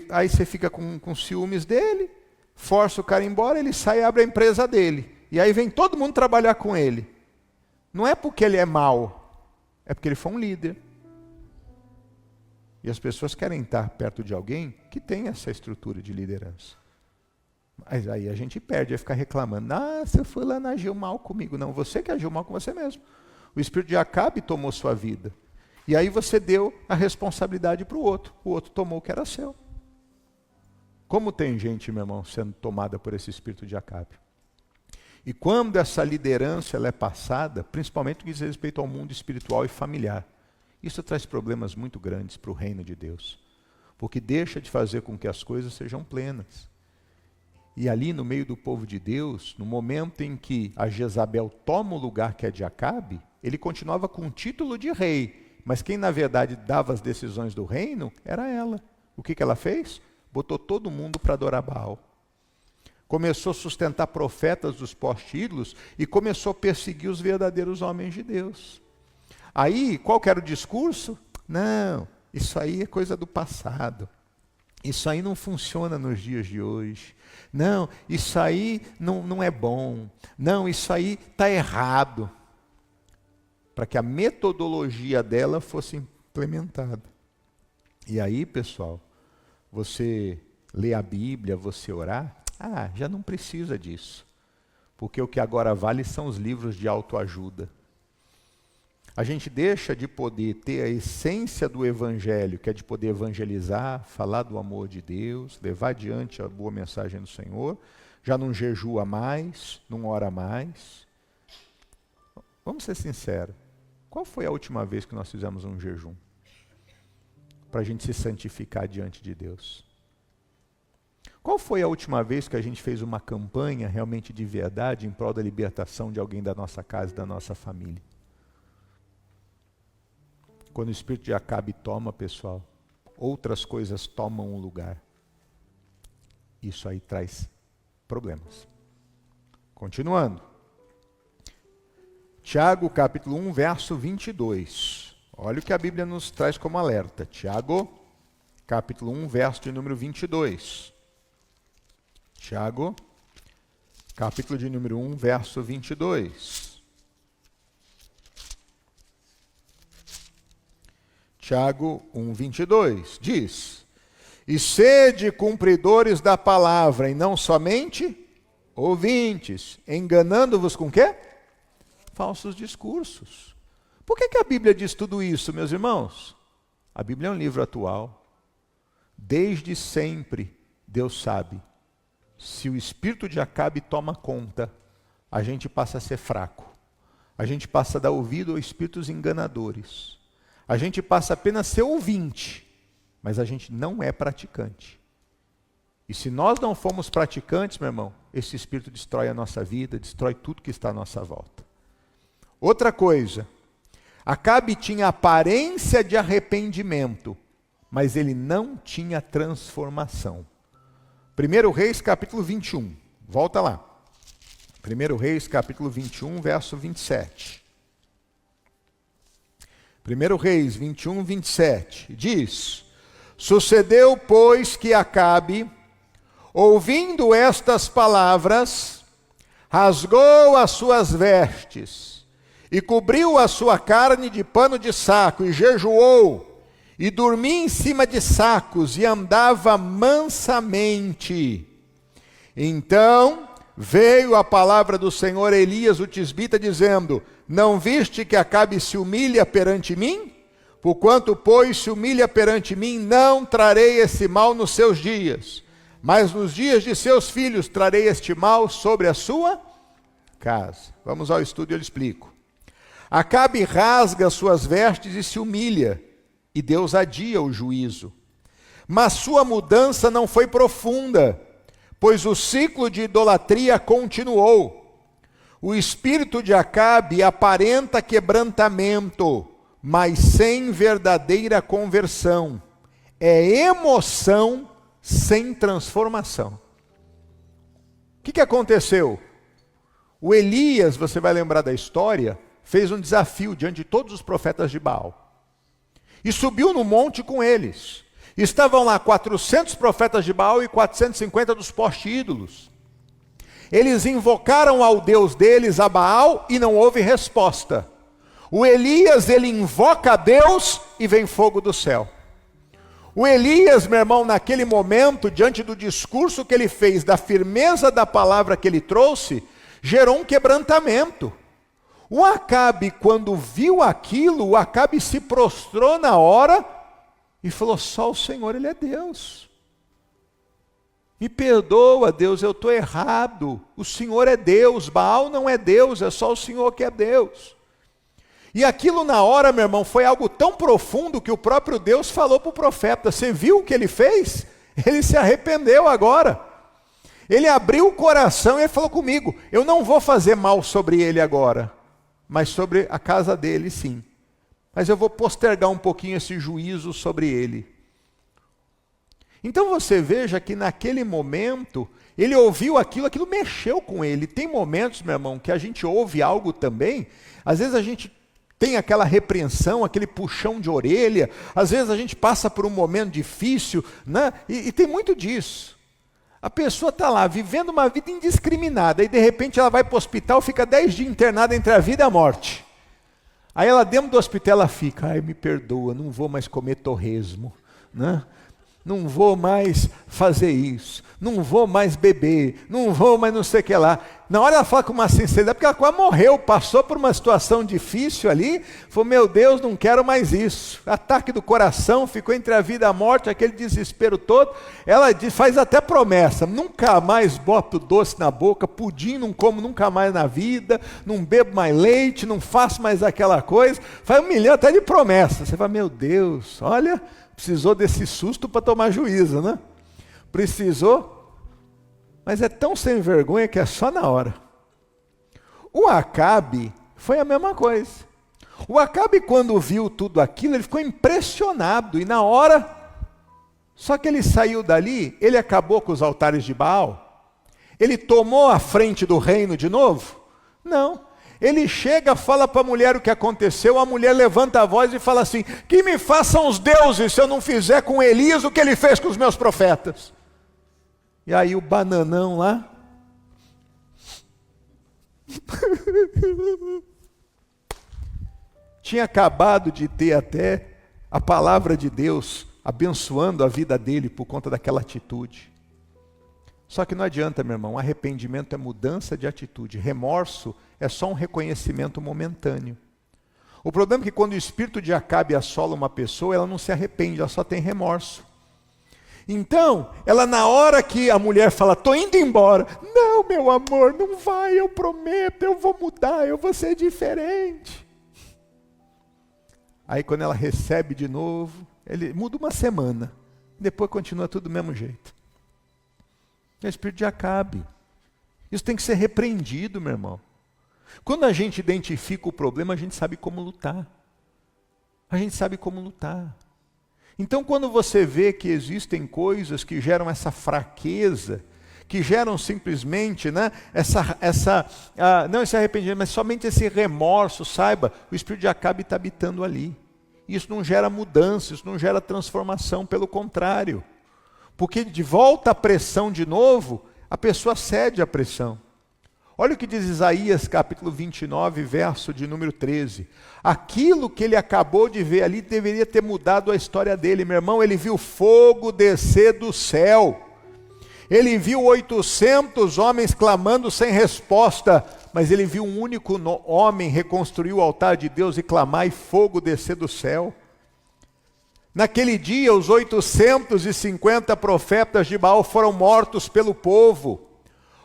aí você fica com ciúmes dele, força o cara embora, ele sai e abre a empresa dele. E aí vem todo mundo trabalhar com ele. Não é porque ele é mau, é porque ele foi um líder. E as pessoas querem estar perto de alguém que tem essa estrutura de liderança. Mas aí a gente perde, vai ficar reclamando. Ah, você foi lá, agiu mal comigo. Não, você que agiu mal com você mesmo. O espírito de Acabe tomou sua vida. E aí você deu a responsabilidade para o outro tomou o que era seu. Como tem gente, meu irmão, sendo tomada por esse espírito de Acabe. E quando essa liderança ela é passada, principalmente no que diz respeito ao mundo espiritual e familiar, isso traz problemas muito grandes para o reino de Deus. Porque deixa de fazer com que as coisas sejam plenas. E ali no meio do povo de Deus, no momento em que a Jezabel toma o lugar que é de Acabe, ele continuava com o título de rei. Mas quem na verdade dava as decisões do reino era ela. O que ela fez? Botou todo mundo para adorar Baal. Começou a sustentar profetas dos postídulos e começou a perseguir os verdadeiros homens de Deus. Aí, qual que era o discurso? Não, isso aí é coisa do passado. Isso aí não funciona nos dias de hoje. Não, isso aí não é bom. Não, isso aí está errado. Para que a metodologia dela fosse implementada. E aí, pessoal, você lê a Bíblia, você orar, já não precisa disso. Porque o que agora vale são os livros de autoajuda. A gente deixa de poder ter a essência do Evangelho, que é de poder evangelizar, falar do amor de Deus, levar adiante a boa mensagem do Senhor, já não jejua mais, não ora mais. Vamos ser sinceros, qual foi a última vez que nós fizemos um jejum? Para a gente se santificar diante de Deus. Qual foi a última vez que a gente fez uma campanha realmente de verdade em prol da libertação de alguém da nossa casa e da nossa família? Quando o espírito de Acabe toma, pessoal, outras coisas tomam o lugar. Isso aí traz problemas. Continuando. Tiago, capítulo 1, verso 22. Olha o que a Bíblia nos traz como alerta. Tiago, capítulo 1, verso de número 22. Tiago, capítulo de número 1, verso 22. Tiago 1, 22 diz: E sede cumpridores da palavra, e não somente ouvintes, enganando-vos com quê? Falsos discursos. Por que a Bíblia diz tudo isso, meus irmãos? A Bíblia é um livro atual. Desde sempre, Deus sabe, se o espírito de Acabe toma conta, a gente passa a ser fraco. A gente passa a dar ouvido a espíritos enganadores. A gente passa apenas a ser ouvinte, mas a gente não é praticante. E se nós não formos praticantes, meu irmão, esse espírito destrói a nossa vida, destrói tudo que está à nossa volta. Outra coisa, Acabe tinha aparência de arrependimento, mas ele não tinha transformação. 1 Reis, capítulo 21, volta lá. 1 Reis, capítulo 21, verso 27. 1 Reis 21, 27, diz: Sucedeu, pois, que Acabe, ouvindo estas palavras, rasgou as suas vestes, e cobriu a sua carne de pano de saco, e jejuou, e dormia em cima de sacos, e andava mansamente. Então veio a palavra do Senhor a Elias o tisbita, dizendo: não viste que Acabe se humilha perante mim? Porquanto, pois, se humilha perante mim, não trarei esse mal nos seus dias, mas nos dias de seus filhos trarei este mal sobre a sua casa. Vamos ao estudo e eu lhe explico. Acabe rasga suas vestes e se humilha, e Deus adia o juízo. Mas sua mudança não foi profunda, pois o ciclo de idolatria continuou. O espírito de Acabe aparenta quebrantamento, mas sem verdadeira conversão. É emoção sem transformação. O que aconteceu? O Elias, você vai lembrar da história, fez um desafio diante de todos os profetas de Baal. E subiu no monte com eles. Estavam lá 400 profetas de Baal e 450 dos postes-ídolos. Eles invocaram ao Deus deles, a Baal, e não houve resposta. O Elias, ele invoca a Deus e vem fogo do céu. O Elias, meu irmão, naquele momento, diante do discurso que ele fez, da firmeza da palavra que ele trouxe, gerou um quebrantamento. O Acabe, quando viu aquilo, o Acabe se prostrou na hora e falou: só o Senhor, Ele é Deus. Me perdoa, Deus, eu estou errado. O Senhor é Deus, Baal não é Deus, é só o Senhor que é Deus. E aquilo na hora, meu irmão, foi algo tão profundo que o próprio Deus falou para o profeta: você viu o que ele fez? Ele se arrependeu agora. Ele abriu o coração e ele falou comigo: eu não vou fazer mal sobre ele agora, mas sobre a casa dele sim. Mas eu vou postergar um pouquinho esse juízo sobre ele. Então você veja que naquele momento, ele ouviu aquilo mexeu com ele. Tem momentos, meu irmão, que a gente ouve algo também, às vezes a gente tem aquela repreensão, aquele puxão de orelha, às vezes a gente passa por um momento difícil, né? E tem muito disso. A pessoa está lá, vivendo uma vida indiscriminada, e de repente ela vai para o hospital, fica 10 dias internada entre a vida e a morte. Aí ela dentro do hospital, ela fica: ai, me perdoa, não vou mais comer torresmo, né? Não vou mais fazer isso, não vou mais beber, não vou mais não sei o que lá. Na hora ela fala com uma sinceridade, porque ela quase morreu, passou por uma situação difícil ali, falou: meu Deus, não quero mais isso. Ataque do coração, ficou entre a vida e a morte, aquele desespero todo. Ela diz, faz até promessa: nunca mais boto doce na boca, pudim não como nunca mais na vida, não bebo mais leite, não faço mais aquela coisa. Faz 1 milhão até de promessa. Você fala: meu Deus, olha, precisou desse susto para tomar juízo, né? Precisou. Mas é tão sem vergonha que é só na hora. O Acabe foi a mesma coisa. O Acabe, quando viu tudo aquilo, ele ficou impressionado. E na hora, só que ele saiu dali, ele acabou com os altares de Baal? Ele tomou a frente do reino de novo? Não. Ele chega, fala para a mulher o que aconteceu, a mulher levanta a voz e fala assim: que me façam os deuses se eu não fizer com Elias o que ele fez com os meus profetas. E aí o bananão lá, tinha acabado de ter até a palavra de Deus abençoando a vida dele por conta daquela atitude. Só que não adianta, meu irmão, arrependimento é mudança de atitude, remorso é só um reconhecimento momentâneo. O problema é que quando o espírito de Acabe assola uma pessoa, ela não se arrepende, ela só tem remorso. Então, ela na hora que a mulher fala: estou indo embora. Não, meu amor, não vai, eu prometo, eu vou mudar, eu vou ser diferente. Aí quando ela recebe de novo, ele muda uma semana, depois continua tudo do mesmo jeito. É o espírito de Acabe. Isso tem que ser repreendido, meu irmão. Quando a gente identifica o problema, a gente sabe como lutar. A gente sabe como lutar. Então, quando você vê que existem coisas que geram essa fraqueza, que geram simplesmente, né, não esse arrependimento, mas somente esse remorso, saiba, o espírito de Acabe está habitando ali. Isso não gera mudança, isso não gera transformação, pelo contrário. Porque de volta à pressão de novo, a pessoa cede à pressão. Olha o que diz Isaías capítulo 29, verso de número 13. Aquilo que ele acabou de ver ali deveria ter mudado a história dele, meu irmão. Ele viu fogo descer do céu. Ele viu 800 homens clamando sem resposta, mas ele viu um único homem reconstruir o altar de Deus e clamar e fogo descer do céu. Naquele dia, os 850 profetas de Baal foram mortos pelo povo.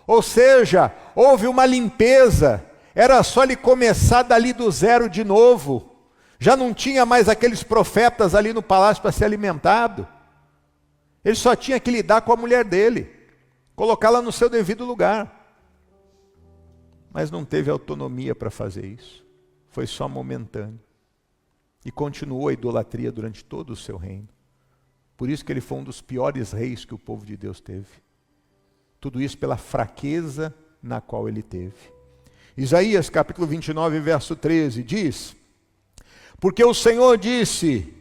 Ou seja, houve uma limpeza. Era só ele começar dali do zero de novo. Já não tinha mais aqueles profetas ali no palácio para ser alimentado. Ele só tinha que lidar com a mulher dele, colocá-la no seu devido lugar. Mas não teve autonomia para fazer isso. Foi só momentâneo. E continuou a idolatria durante todo o seu reino. Por isso que ele foi um dos piores reis que o povo de Deus teve. Tudo isso pela fraqueza na qual ele teve. Isaías capítulo 29, verso 13 diz: porque o Senhor disse: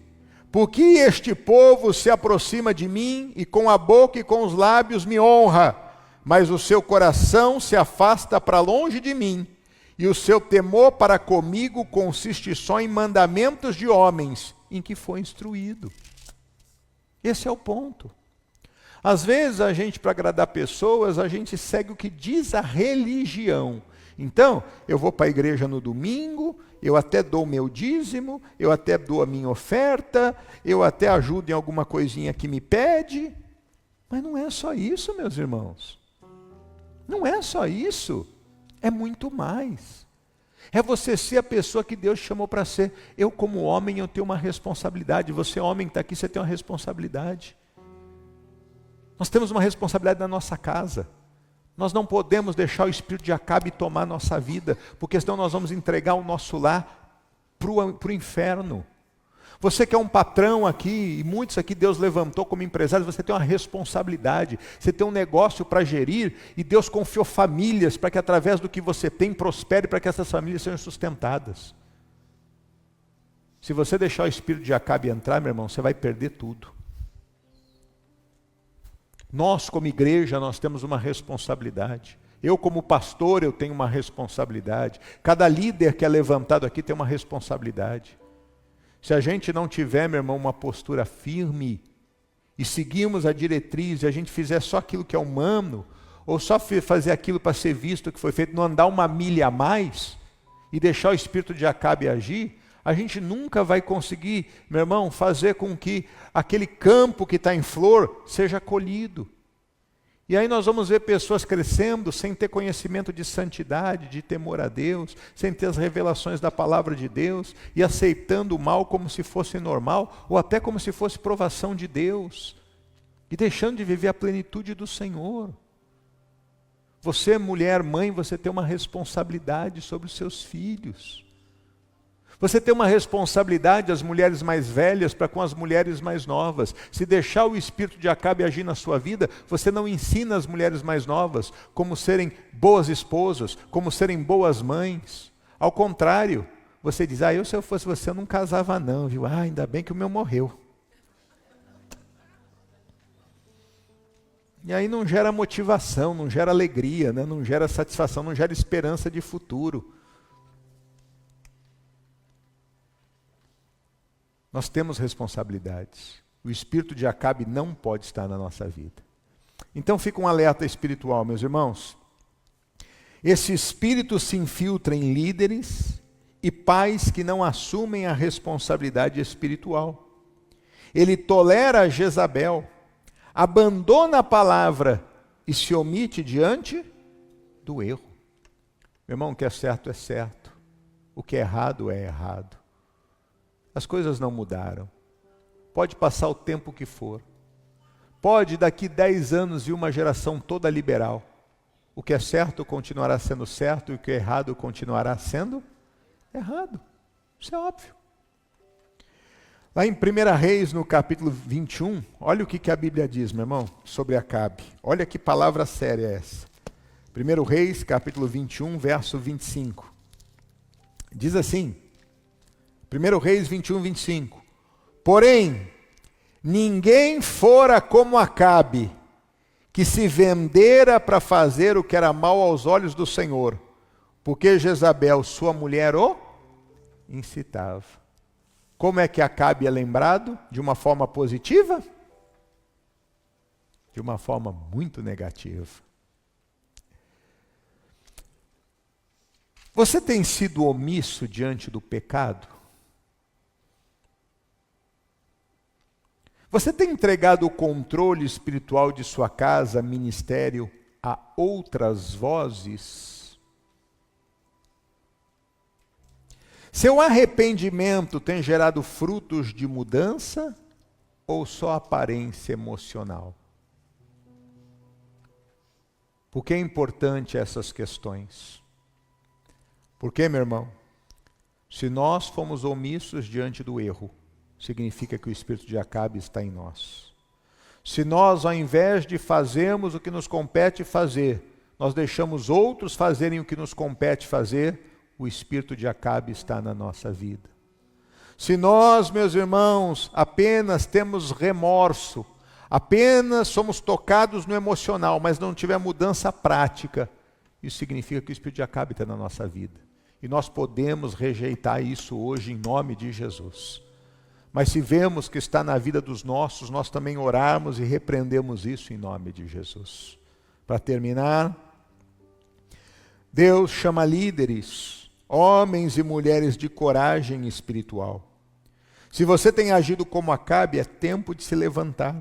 por que este povo se aproxima de mim e com a boca e com os lábios me honra, mas o seu coração se afasta para longe de mim, e o seu temor para comigo consiste só em mandamentos de homens em que foi instruído. Esse é o ponto. Às vezes a gente, para agradar pessoas, a gente segue o que diz a religião. Então, eu vou para a igreja no domingo, eu até dou o meu dízimo, eu até dou a minha oferta, eu até ajudo em alguma coisinha que me pede. Mas não é só isso, meus irmãos. Não é só isso. É muito mais. É você ser a pessoa que Deus chamou para ser. Eu, como homem, eu tenho uma responsabilidade. Você, homem que está aqui, você tem uma responsabilidade. Nós temos uma responsabilidade na nossa casa. Nós não podemos deixar o espírito de Acabe tomar nossa vida, porque senão nós vamos entregar o nosso lar para o inferno. Você que é um patrão aqui, e muitos aqui Deus levantou como empresários, você tem uma responsabilidade, você tem um negócio para gerir, e Deus confiou famílias para que através do que você tem, prospere, para que essas famílias sejam sustentadas. Se você deixar o espírito de Acabe entrar, meu irmão, você vai perder tudo. Nós, como igreja, nós temos uma responsabilidade. Eu, como pastor, eu tenho uma responsabilidade. Cada líder que é levantado aqui tem uma responsabilidade. Se a gente não tiver, meu irmão, uma postura firme, e seguirmos a diretriz, e a gente fizer só aquilo que é humano, ou só fazer aquilo para ser visto que foi feito, não andar uma milha a mais, e deixar o espírito de Acabe agir, a gente nunca vai conseguir, meu irmão, fazer com que aquele campo que está em flor seja colhido. E aí nós vamos ver pessoas crescendo sem ter conhecimento de santidade, de temor a Deus, sem ter as revelações da palavra de Deus, e aceitando o mal como se fosse normal, ou até como se fosse provação de Deus, e deixando de viver a plenitude do Senhor. Você, mulher, mãe, você tem uma responsabilidade sobre os seus filhos. Você tem uma responsabilidade, as mulheres mais velhas, para com as mulheres mais novas. Se deixar o espírito de Acabe agir na sua vida, você não ensina as mulheres mais novas como serem boas esposas, como serem boas mães. Ao contrário, você diz: se eu fosse você, eu não casava não, viu? Ainda bem que o meu morreu. E aí não gera motivação, não gera alegria, né? Não gera satisfação, não gera esperança de futuro. Nós temos responsabilidades. O espírito de Acabe não pode estar na nossa vida. Então fica um alerta espiritual, meus irmãos. Esse espírito se infiltra em líderes e pais que não assumem a responsabilidade espiritual. Ele tolera Jezabel, abandona a palavra e se omite diante do erro. Meu irmão, o que é certo, o que é errado é errado. As coisas não mudaram. Pode passar o tempo que for. Pode daqui 10 anos vir uma geração toda liberal. O que é certo continuará sendo certo e o que é errado continuará sendo errado. Isso é óbvio. Lá em 1 Reis, no capítulo 21, olha o que a Bíblia diz, meu irmão, sobre Acabe. Olha que palavra séria é essa. 1 Reis, capítulo 21, verso 25. Diz assim, 1 Reis 21, 25. Porém, ninguém fora como Acabe, que se vendera para fazer o que era mal aos olhos do Senhor, porque Jezabel, sua mulher, o incitava. Como é que Acabe é lembrado? De uma forma positiva? de uma forma muito negativa. Você tem sido omisso diante do pecado? Você tem entregado o controle espiritual de sua casa, ministério, a outras vozes? Seu arrependimento tem gerado frutos de mudança ou só aparência emocional? Por que é importante essas questões? Porque, meu irmão, se nós fomos omissos diante do erro, significa que o espírito de Acabe está em nós. Se nós, ao invés de fazermos o que nos compete fazer, nós deixamos outros fazerem o que nos compete fazer, o espírito de Acabe está na nossa vida. Se nós, meus irmãos, apenas temos remorso, apenas somos tocados no emocional, mas não tiver mudança prática, isso significa que o espírito de Acabe está na nossa vida. E nós podemos rejeitar isso hoje em nome de Jesus. Mas se vemos que está na vida dos nossos, nós também orarmos e repreendemos isso em nome de Jesus. Para terminar, Deus chama líderes, homens e mulheres de coragem espiritual. Se você tem agido como Acabe, é tempo de se levantar,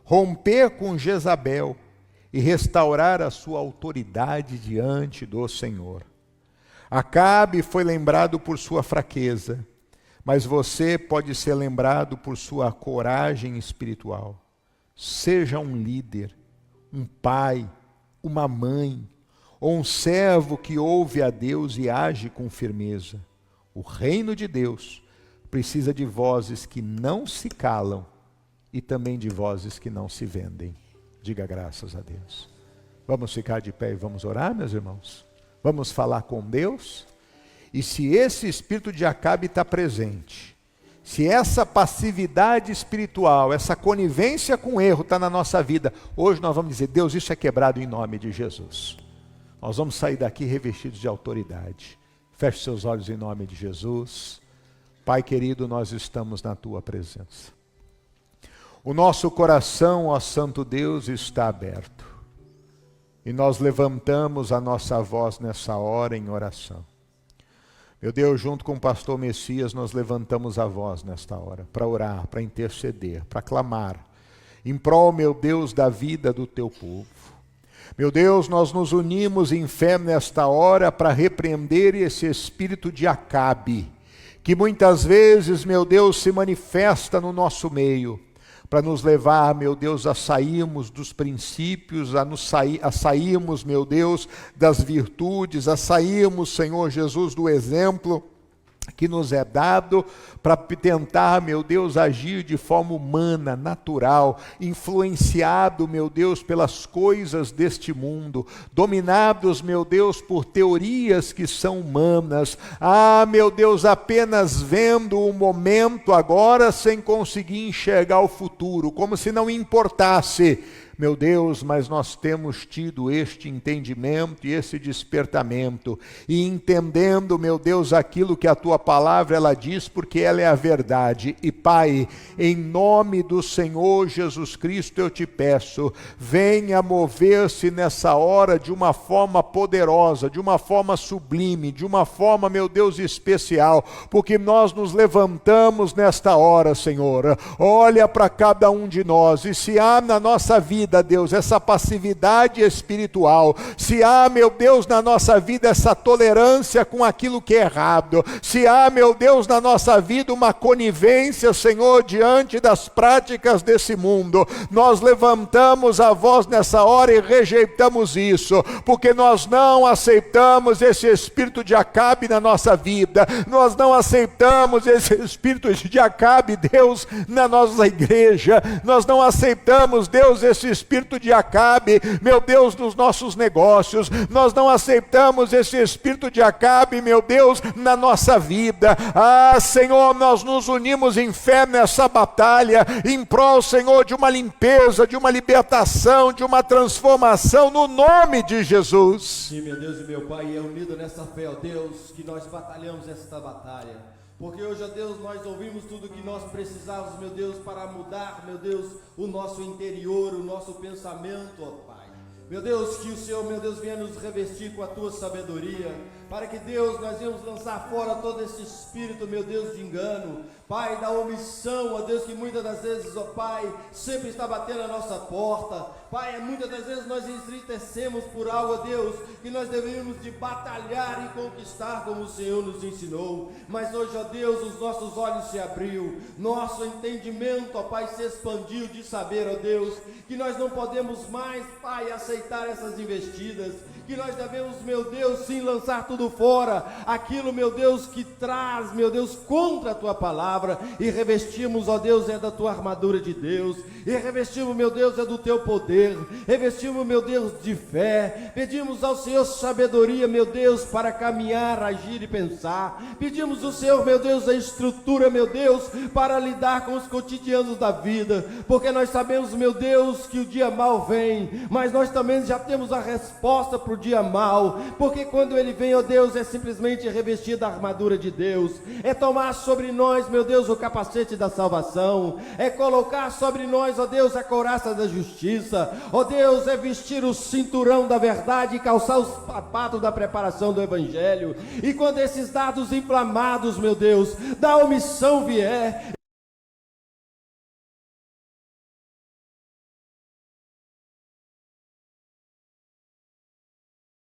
romper com Jezabel e restaurar a sua autoridade diante do Senhor. Acabe foi lembrado por sua fraqueza, mas você pode ser lembrado por sua coragem espiritual. Seja um líder, um pai, uma mãe, ou um servo que ouve a Deus e age com firmeza. O reino de Deus precisa de vozes que não se calam e também de vozes que não se vendem. Diga graças a Deus. Vamos ficar de pé e vamos orar, meus irmãos? Vamos falar com Deus? E se esse espírito de Acabe está presente, se essa passividade espiritual, essa conivência com o erro está na nossa vida, hoje nós vamos dizer, Deus, isso é quebrado em nome de Jesus. Nós vamos sair daqui revestidos de autoridade. Feche seus olhos em nome de Jesus. Pai querido, nós estamos na Tua presença. O nosso coração, ó Santo Deus, está aberto. E nós levantamos a nossa voz nessa hora em oração. Meu Deus, junto com o pastor Messias, nós levantamos a voz nesta hora, para orar, para interceder, para clamar, em prol, meu Deus, da vida do teu povo. Meu Deus, nós nos unimos em fé nesta hora para repreender esse espírito de Acabe, que muitas vezes, meu Deus, se manifesta no nosso meio, para nos levar, meu Deus, a sairmos dos princípios, a sairmos, meu Deus, das virtudes, a sairmos, Senhor Jesus, do exemplo que nos é dado para tentar, meu Deus, agir de forma humana, natural, influenciado, meu Deus, pelas coisas deste mundo, dominados, meu Deus, por teorias que são humanas. Ah, meu Deus, apenas vendo o momento agora sem conseguir enxergar o futuro, como se não importasse. Meu Deus, mas nós temos tido este entendimento e esse despertamento, e entendendo, meu Deus, aquilo que a Tua palavra ela diz, porque ela é a verdade. E Pai, em nome do Senhor Jesus Cristo eu te peço, venha mover-se nessa hora de uma forma poderosa, de uma forma sublime, de uma forma, meu Deus, especial, porque nós nos levantamos nesta hora, Senhor. Olha para cada um de nós, e se há na nossa vida, Deus, essa passividade espiritual, se há, meu Deus, na nossa vida essa tolerância com aquilo que é errado, se há, meu Deus, na nossa vida uma conivência, Senhor, diante das práticas desse mundo, nós levantamos a voz nessa hora e rejeitamos isso, porque nós não aceitamos esse espírito de Acabe na nossa vida, nós não aceitamos esse espírito de Acabe, Deus, na nossa igreja, nós não aceitamos, Deus, esse espírito de Acabe, meu Deus, nos nossos negócios, nós não aceitamos esse espírito de Acabe, meu Deus, na nossa vida. Ah, Senhor, nós nos unimos em fé nessa batalha, em prol, Senhor, de uma limpeza, de uma libertação, de uma transformação, no nome de Jesus. Sim, meu Deus e meu Pai, é unido nessa fé, ó Deus, que nós batalhamos esta batalha. Porque hoje, ó Deus, nós ouvimos tudo que nós precisávamos, meu Deus, para mudar, meu Deus, o nosso interior, o nosso pensamento, ó Pai. Meu Deus, que o Senhor, meu Deus, venha nos revestir com a Tua sabedoria, para que, Deus, nós venhamos lançar fora todo esse espírito, meu Deus, de engano, Pai, da omissão, ó Deus, que muitas das vezes, ó Pai, sempre está batendo a nossa porta. Pai, muitas das vezes nós entristecemos por algo, ó Deus, que nós deveríamos de batalhar e conquistar como o Senhor nos ensinou. Mas hoje, ó Deus, os nossos olhos se abriu, nosso entendimento, ó Pai, se expandiu de saber, ó Deus, que nós não podemos mais, Pai, aceitar essas investidas, que nós devemos, meu Deus, sim, lançar tudo fora, aquilo, meu Deus, que traz, meu Deus, contra a Tua palavra, e revestimos, ó Deus, é da Tua armadura de Deus, e revestimos, meu Deus, é do Teu poder, revestimos, meu Deus, de fé, pedimos ao Senhor sabedoria, meu Deus, para caminhar, agir e pensar, pedimos ao Senhor, meu Deus, a estrutura, meu Deus, para lidar com os cotidianos da vida, porque nós sabemos, meu Deus, que o dia mal vem, mas nós também já temos a resposta para o dia mal, porque quando ele vem, ó Deus, é simplesmente revestir da armadura de Deus, é tomar sobre nós, meu Deus, o capacete da salvação, é colocar sobre nós, ó Deus, a couraça da justiça, ó Deus, é vestir o cinturão da verdade e calçar os sapatos da preparação do evangelho, e quando esses dados inflamados, meu Deus, da omissão vier,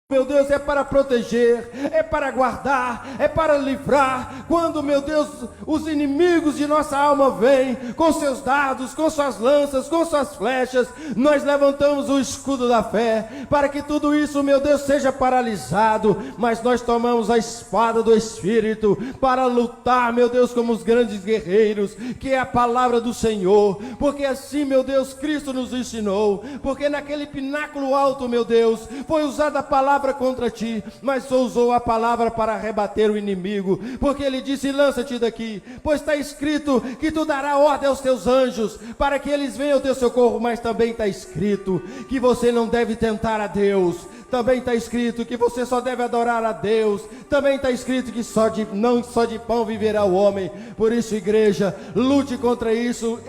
meu Deus, é para proteger, é para guardar, é para livrar. Quando, meu Deus, os inimigos de nossa alma vêm com seus dardos, com suas lanças, com suas flechas, nós levantamos o escudo da fé, para que tudo isso, meu Deus, seja paralisado, mas nós tomamos a espada do Espírito, para lutar, meu Deus, como os grandes guerreiros, que é a palavra do Senhor, porque assim, meu Deus, Cristo nos ensinou, porque naquele pináculo alto, meu Deus, foi usada a palavra contra ti, mas só usou a palavra para rebater o inimigo, porque ele disse: lança-te daqui, pois está escrito que tu darás ordem aos teus anjos, para que eles venham ao teu socorro, mas também está escrito que você não deve tentar a Deus, também está escrito que você só deve adorar a Deus, também está escrito que não só de pão viverá o homem. Por isso, igreja, lute contra isso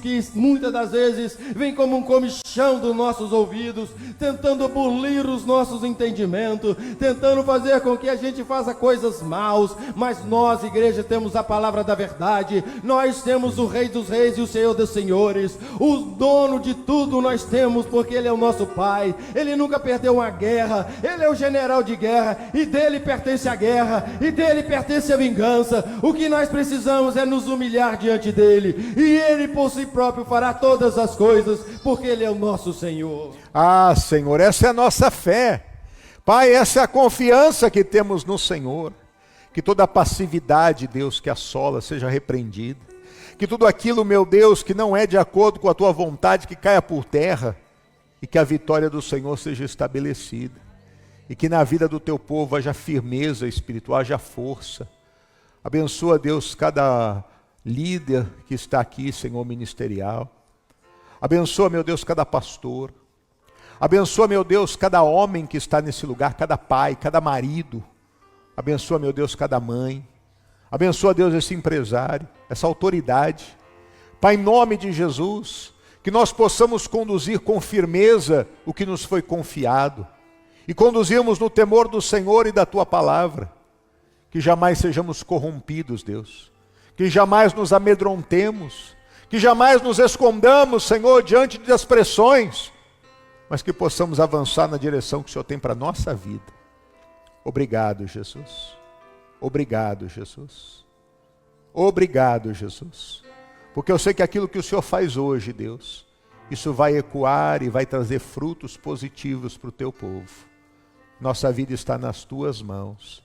que muitas das vezes vem como um comichão dos nossos ouvidos, tentando abolir os nossos entendimentos, tentando fazer com que a gente faça coisas maus, mas nós, igreja, temos a palavra da verdade, nós temos o Rei dos Reis e o Senhor dos Senhores, o dono de tudo nós temos, porque Ele é o nosso Pai, Ele nunca perdeu uma guerra, Ele é o general de guerra, e dele pertence a guerra, e dele pertence a vingança. O que nós precisamos é nos humilhar diante dele, e Ele por si próprio fará todas as coisas, porque Ele é o nosso Senhor. Ah, Senhor, essa é a nossa fé, Pai, essa é a confiança que temos no Senhor, que toda a passividade, Deus, que assola seja repreendida, que tudo aquilo, meu Deus, que não é de acordo com a Tua vontade, que caia por terra, e que a vitória do Senhor seja estabelecida, e que na vida do Teu povo haja firmeza espiritual, haja força. Abençoa, Deus, cada líder que está aqui, Senhor, ministerial. Abençoa, meu Deus, cada pastor. Abençoa, meu Deus, cada homem que está nesse lugar, cada pai, cada marido. Abençoa, meu Deus, cada mãe. Abençoa, Deus, esse empresário, essa autoridade. Pai, em nome de Jesus, que nós possamos conduzir com firmeza o que nos foi confiado, e conduzirmos no temor do Senhor e da Tua palavra, que jamais sejamos corrompidos, Deus, que jamais nos amedrontemos, que jamais nos escondamos, Senhor, diante das pressões, mas que possamos avançar na direção que o Senhor tem para a nossa vida. Obrigado, Jesus. Obrigado, Jesus. Obrigado, Jesus. Porque eu sei que aquilo que o Senhor faz hoje, Deus, isso vai ecoar e vai trazer frutos positivos para o Teu povo. Nossa vida está nas Tuas mãos.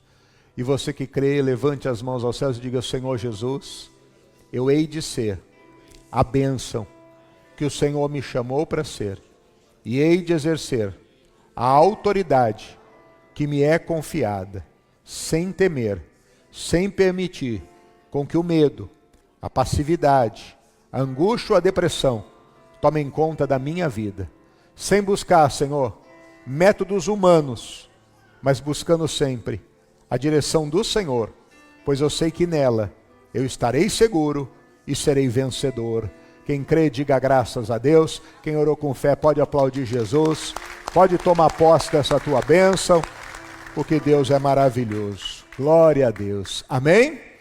E você que crê, levante as mãos aos céus e diga: Senhor Jesus, eu hei de ser a bênção que o Senhor me chamou para ser, e hei de exercer a autoridade que me é confiada, sem temer, sem permitir com que o medo, a passividade, a angústia ou a depressão tomem conta da minha vida, sem buscar, Senhor, métodos humanos, mas buscando sempre a direção do Senhor, pois eu sei que nela eu estarei seguro e serei vencedor. Quem crê, diga graças a Deus. Quem orou com fé pode aplaudir Jesus, pode tomar posse dessa tua bênção, porque Deus é maravilhoso. Glória a Deus. Amém?